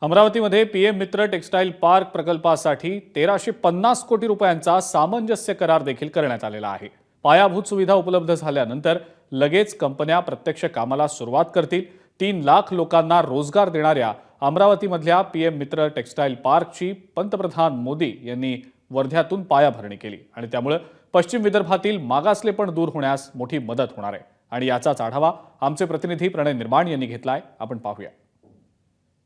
अमरावतीमध्ये पीएम मित्र textile park प्रकल्पासाठी 1350 कोटी रुपयांचा सामंजस्य करार देखील करण्यात आलेला आहे। पायाभूत सुविधा उपलब्ध झाल्यानंतर लगेच कंपन्या प्रत्यक्ष कामाला सुरुवात करतील। 3 लाख लोकांना रोजगार देणाऱ्या अमरावतीमधल्या पीएम मित्र टेक्सटाईल पार्कची पंतप्रधान मोदी यांनी वर्ध्यातून पायाभरणी केली आणि त्यामुळे पश्चिम विदर्भातील मागासलेपण दूर होण्यास मोठी मदत होणार आहे। आणि याचाच आढावा आमचे प्रतिनिधी प्रणय निर्माण यांनी घेतलाय, आपण पाहूया।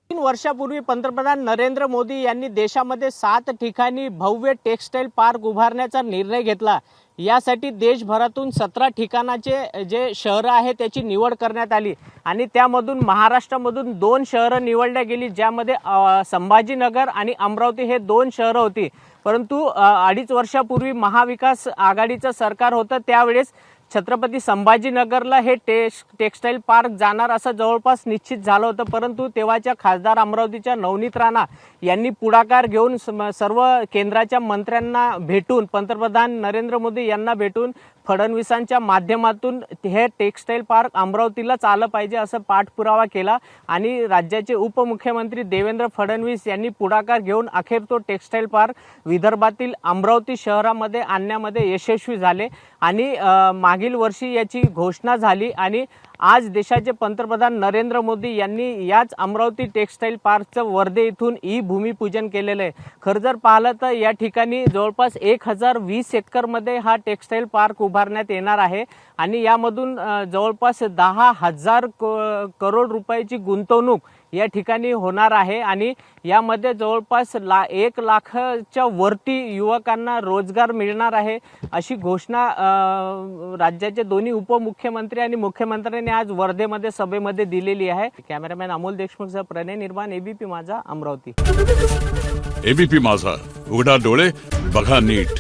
3 वर्षापूर्वी पंतप्रधान नरेंद्र मोदी यांनी देशामध्ये 7 ठिकाणी भव्य टेक्सटाईल पार्क उभारण्याचा निर्णय घेतला। यासाठी देशभरातून 17 ठिकाणाचे जे शहर आहे त्याची निवड करण्यात आली आणि त्यामधून महाराष्ट्रामधून 2 शहरे निवडल्या गेली, ज्यामध्ये संभाजीनगर आणि अमरावती हे 2 शहरे होती। परंतु 2.5 वर्षापूर्वी महाविकास आघाडीचं सरकार होतं, त्यावेळेस छत्रपती संभाजीनगरला हे टेक्सटाईल पार्क जाणार असं जवळपास निश्चित झालं होतं। परंतु तेव्हाच्या खासदार अमरावतीच्या नवनीत राणा यांनी पुढाकार घेऊन सर्व केंद्राच्या मंत्र्यांना भेटून पंतप्रधान नरेंद्र मोदी यांना भेटून फडणवीसांच्या माध्यमातून हे टेक्सटाईल पार्क अमरावतीलाच आलं पाहिजे असं पाठपुरावा केला आणि राज्याचे उपमुख्यमंत्री देवेंद्र फडणवीस यांनी पुढाकार घेऊन अखेर तो टेक्सटाईल पार्क विदर्भातील अमरावती शहरामध्ये आणण्यामध्ये यशस्वी झाले आणि मागील वर्षी याची घोषणा झाली आणि आज देशाचे पंतप्रधान नरेंद्र मोदी यांनी याच अमरावती टेक्सटाईल पार्कचं वर्धे इथून भूमिपूजन केलेलं आहे। खरं जर पाहिलं तर या ठिकाणी जवळपास 1020 एकरमध्ये हा टेक्सटाईल पार्क उभारण्यात येणार आहे आणि यामधून जवळपास 10,000 करोड रुपयाची गुंतवणूक या ठिकाणी होणार आहे आणि यामध्ये जवळपास 1 लाखाच्या वरती युवकांना रोजगार मिळणार आहे अशी घोषणा राज्याचे दोन्ही उपमुख्यमंत्री आणि मुख्यमंत्र्यांनी आज वर्धेमध्ये सभेमध्ये दिलेली आहे। कॅमेरामॅन अमोल देशमुखसह प्रणय निर्माण, एबीपी माझा, अमरावती। एबीपी माझा, उघडा डोळे बघा नीट।